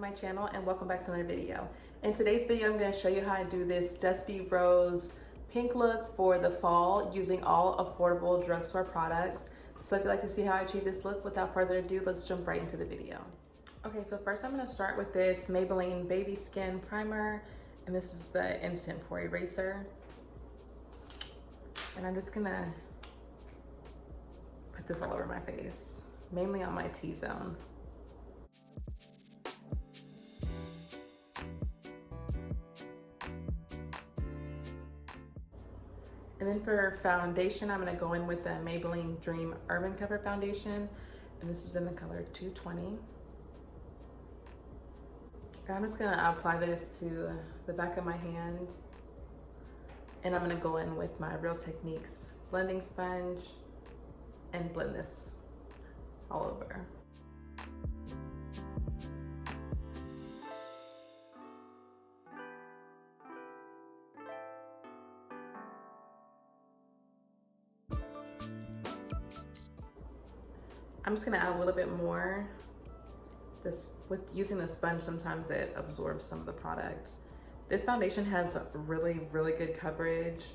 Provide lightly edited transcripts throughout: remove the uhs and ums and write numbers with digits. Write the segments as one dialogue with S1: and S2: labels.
S1: my channel and welcome back to another video. In today's video, I'm going to show you how to do this Dusty Rose pink look for the fall using all affordable drugstore products. So if you'd like to see how I achieve this look, without further ado, let's jump right into the video. Okay, so first I'm going to start with this Maybelline Baby Skin Primer, and this is the Instant Pore Eraser. And I'm just going to put this all over my face, mainly on my T-zone. And then for foundation, I'm going to go in with the Maybelline Dream Urban Cover Foundation, and this is in the color 220. And I'm just going to apply this to the back of my hand, and I'm going to go in with my Real Techniques blending sponge and blend this all over. I'm just gonna add a little bit more. With using the sponge, sometimes it absorbs some of the product. This foundation has really good coverage,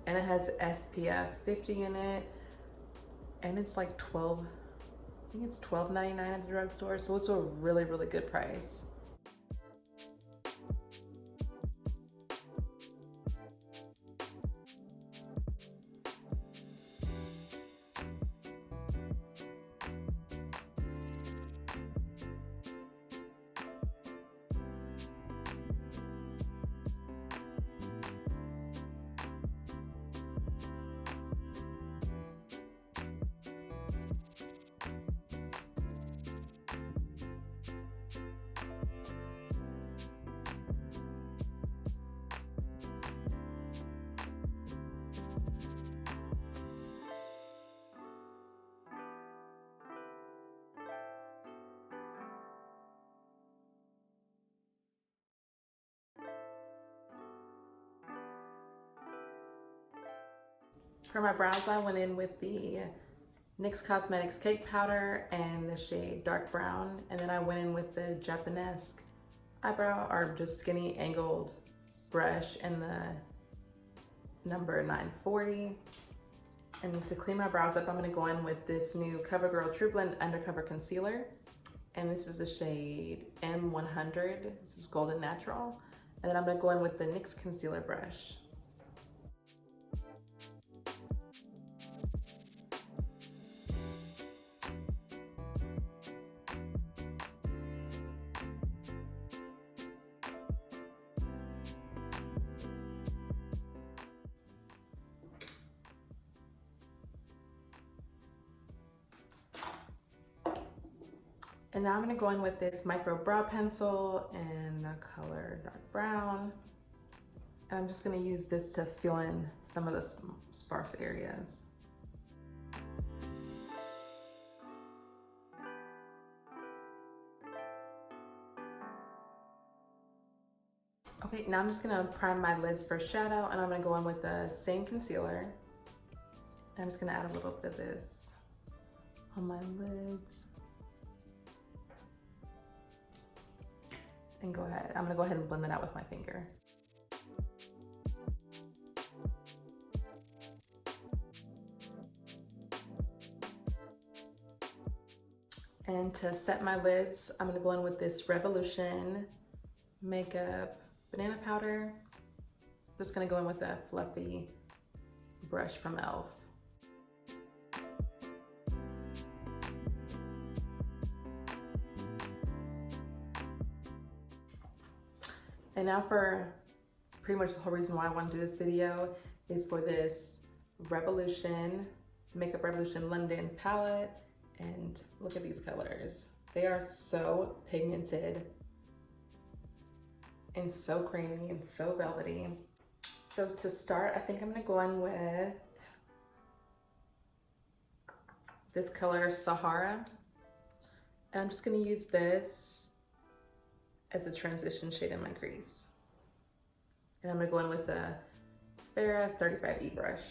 S1: and it has SPF 50 in it, and it's like I think it's $12.99 at the drugstore, so it's a really good price. For my brows, I went in with the NYX Cosmetics Cake Powder and the shade Dark Brown. And then I went in with the Japanese eyebrow, or just skinny angled brush in the number 940. And to clean my brows up, I'm gonna go in with this new Covergirl Trueblend Undercover Concealer. And this is the shade M100. This is Golden Natural. And then I'm gonna go in with the NYX Concealer brush. And now I'm gonna go in with this Micro Brow pencil in the color Dark Brown. And I'm just gonna use this to fill in some of the sparse areas. Okay, now I'm just gonna prime my lids for shadow, and I'm gonna go in with the same concealer. I'm just gonna add a little bit of this on my lids. And I'm gonna go ahead and blend it out with my finger. And to set my lids, I'm gonna go in with this Revolution Makeup Banana Powder. Just gonna go in with a fluffy brush from e.l.f. And now for pretty much the whole reason why I want to do this video is for this Revolution, Makeup Revolution London palette. And look at these colors. They are so pigmented and so creamy and so velvety. So to start, I think I'm gonna go in with this color Sahara. And I'm just gonna use this as a transition shade in my crease. And I'm gonna go in with the Bare 35E brush.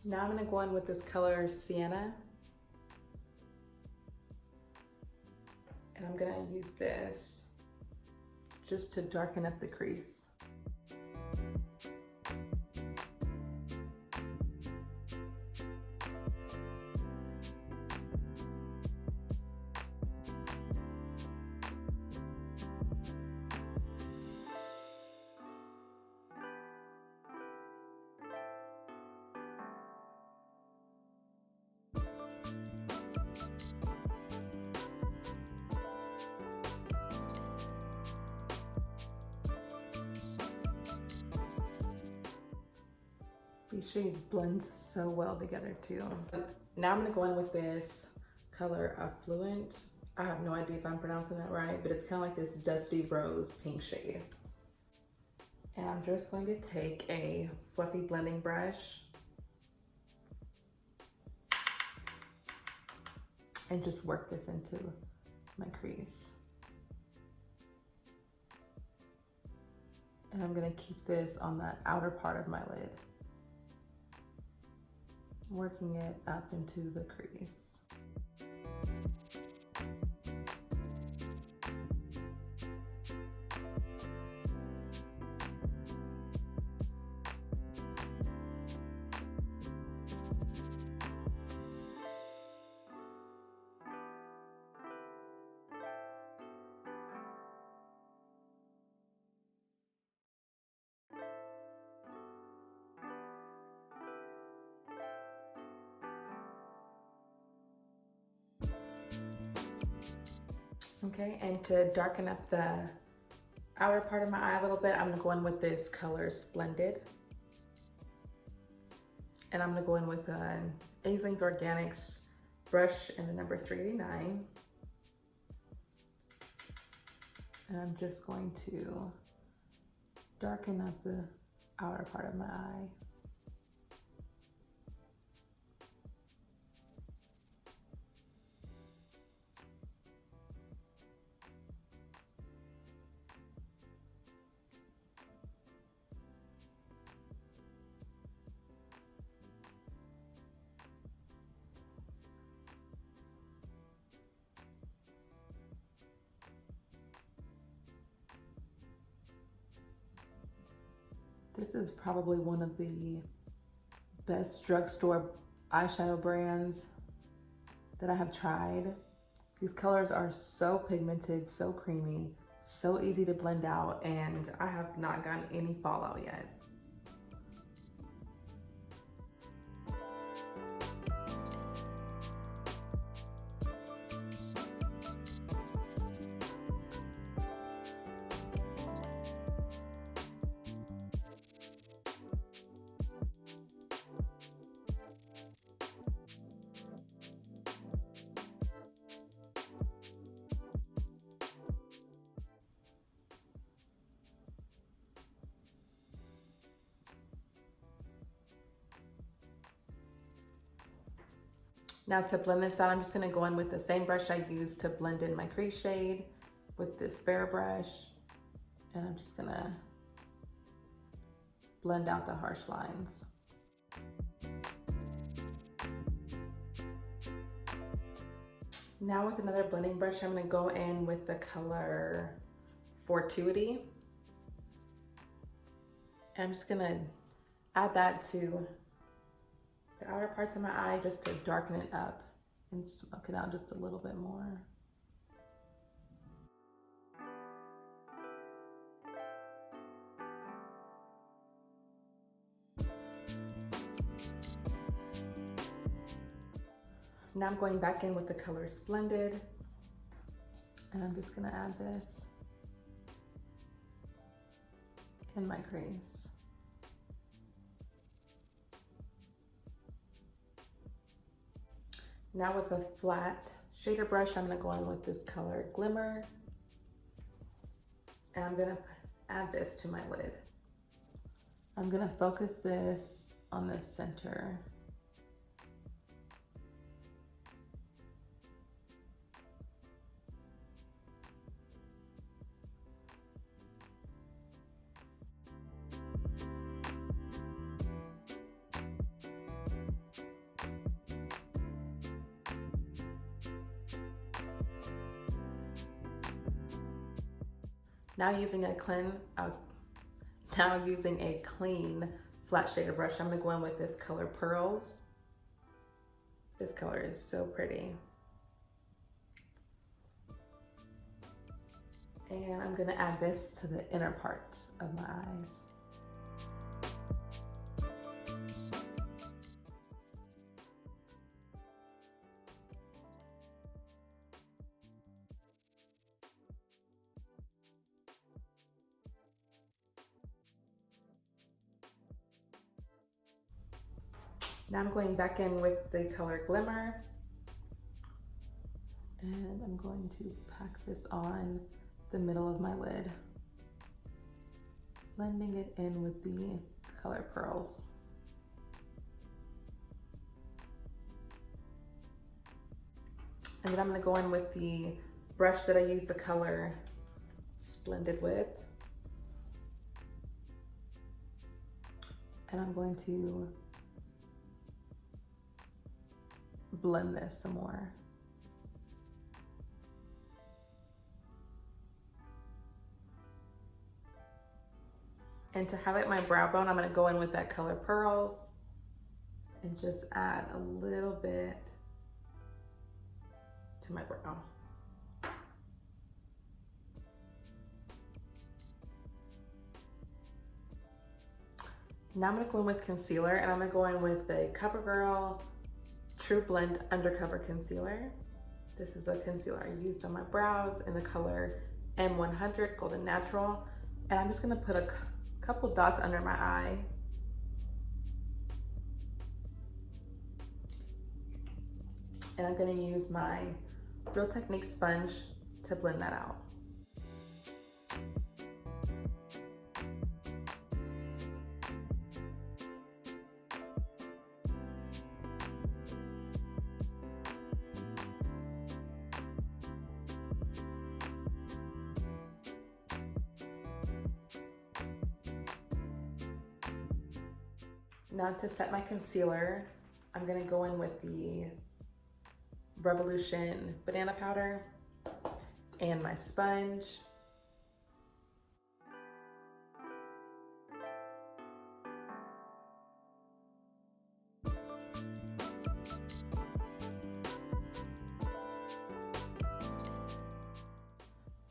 S1: Now I'm gonna go in with this color Sienna. And I'm gonna use this just to darken up the crease. These shades blend so well together too. Now I'm gonna go in with this color Affluent. I have no idea if I'm pronouncing that right, but it's kind of like this dusty rose pink shade. And I'm just going to take a fluffy blending brush and just work this into my crease. And I'm gonna keep this on the outer part of my lid, working it up into the crease. Okay, and to darken up the outer part of my eye a little bit, I'm gonna go in with this color Splendid. And I'm gonna go in with Meagxn Organics brush in the number 389. And I'm just going to darken up the outer part of my eye. This is probably one of the best drugstore eyeshadow brands that I have tried. These colors are so pigmented, so creamy, so easy to blend out, and I have not gotten any fallout yet. Now to blend this out, I'm just gonna go in with the same brush I used to blend in my crease shade with this Bare brush. And I'm just gonna blend out the harsh lines. Now with another blending brush, I'm gonna go in with the color Fortuity. And I'm just gonna add that to the outer parts of my eye just to darken it up and smoke it out just a little bit more. Now I'm going back in with the color Splendid, and I'm just gonna add this in my crease. Now with a flat shader brush, I'm gonna go in with this color Glimmer. And I'm gonna add this to my lid. I'm gonna focus this on the center. Now using a clean flat shader brush, I'm gonna go in with this color Pearls. This color is so pretty. And I'm gonna add this to the inner parts of my eyes. Now I'm going back in with the color Glimmer, and I'm going to pack this on the middle of my lid, blending it in with the color Pearls. And then I'm gonna go in with the brush that I used the color Splendid with. And I'm going to blend this some more. And to highlight my brow bone, I'm gonna go in with that color Pearls and just add a little bit to my brow. Now I'm gonna go in with concealer, and I'm gonna go in with the Covergirl Trueblend Undercover Concealer. This is a concealer I used on my brows in the color M100 Golden Natural. And I'm just gonna put a couple dots under my eye. And I'm gonna use my Real Technique sponge to blend that out. Now to set my concealer, I'm gonna go in with the Revolution banana powder and my sponge.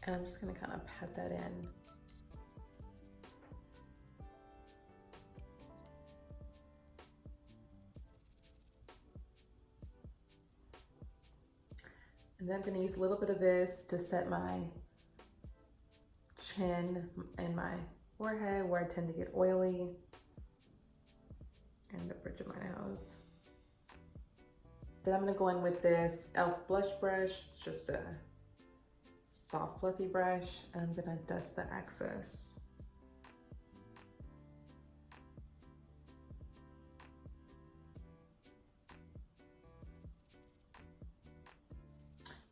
S1: And I'm just gonna kind of pat that in. And then I'm gonna use a little bit of this to set my chin and my forehead where I tend to get oily, and the bridge of my nose. Then I'm gonna go in with this e.l.f. blush brush. It's just a soft fluffy brush, and I'm gonna dust the excess.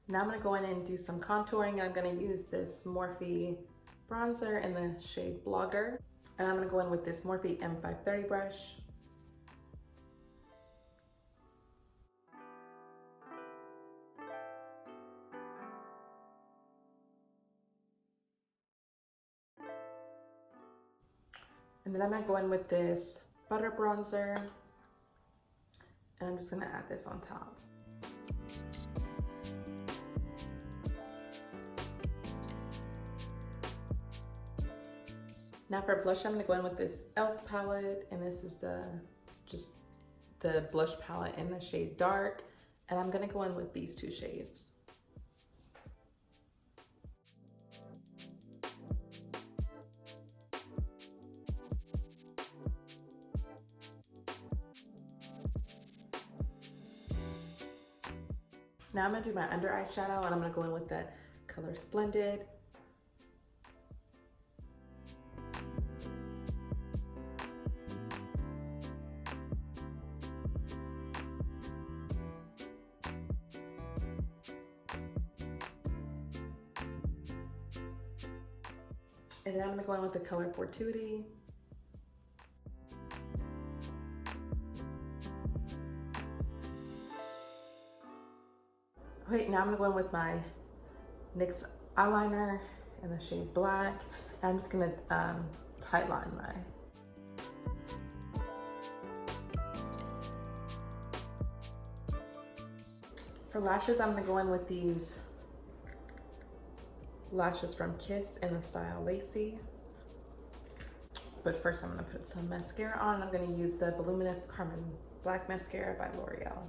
S1: Now I'm gonna go in and do some contouring. I'm gonna use this Morphe bronzer in the shade Blogger. And I'm gonna go in with this Morphe M530 brush. And then I'm gonna go in with this Butter bronzer. And I'm just gonna add this on top. Now for blush, I'm gonna go in with this e.l.f. palette, and this is just the blush palette in the shade Dark, and I'm gonna go in with these two shades. Now I'm gonna do my under eye shadow, and I'm gonna go in with that color Splendid. And then I'm gonna go in with the color Fortuity. Okay, now I'm gonna go in with my NYX eyeliner in the shade Black. And I'm just gonna tight line my. For lashes, I'm gonna go in with these lashes from Kiss in the style Lacey. But first I'm gonna put some mascara on. I'm gonna use the Voluminous Carmine Black Mascara by L'Oreal.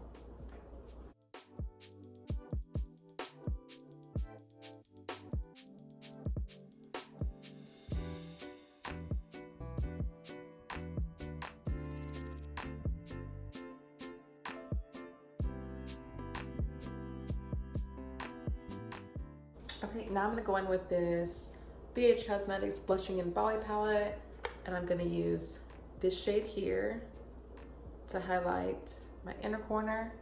S1: Okay, now I'm gonna go in with this BHCosmetics Blushing in Bali palette, and I'm gonna use this shade here to highlight my inner corner.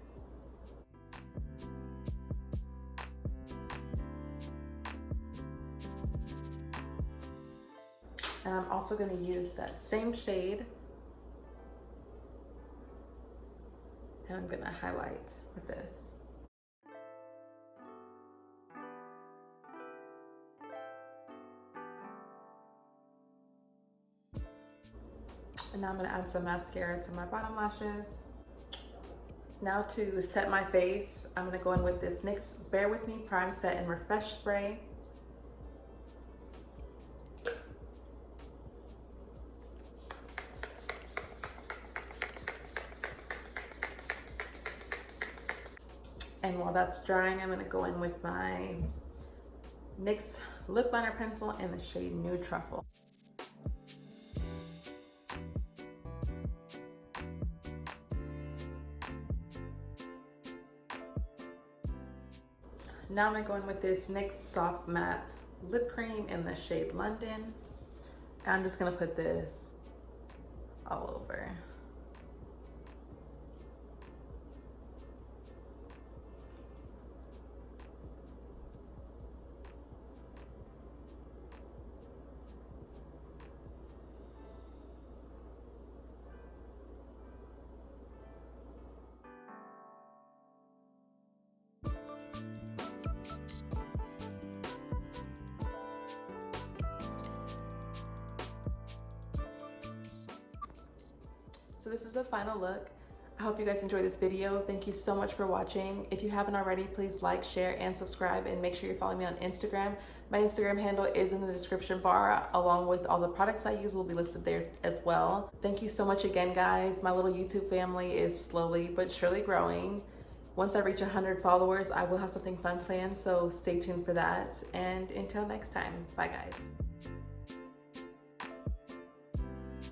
S1: And I'm also gonna use that same shade, and I'm gonna highlight with this. And now I'm gonna add some mascara to my bottom lashes. Now to set my face, I'm gonna go in with this NYX Bare With Me Prime Set and Refresh Spray. And while that's drying, I'm gonna go in with my NYX Lip Liner Pencil in the shade Nude Truffle. Now I'm gonna go in with this NYX Soft Matte Lip Cream in the shade London. And I'm just gonna put this all over. So this is the final look. I hope you guys enjoyed this video. Thank you so much for watching. If you haven't already, please like, share, and subscribe, and make sure you're following me on Instagram. My Instagram handle is in the description bar, along with all the products I use will be listed there as well. Thank you so much again, guys. My little YouTube family is slowly but surely growing. Once I reach 100 followers, I will have something fun planned, so stay tuned for that. And until next time, bye guys.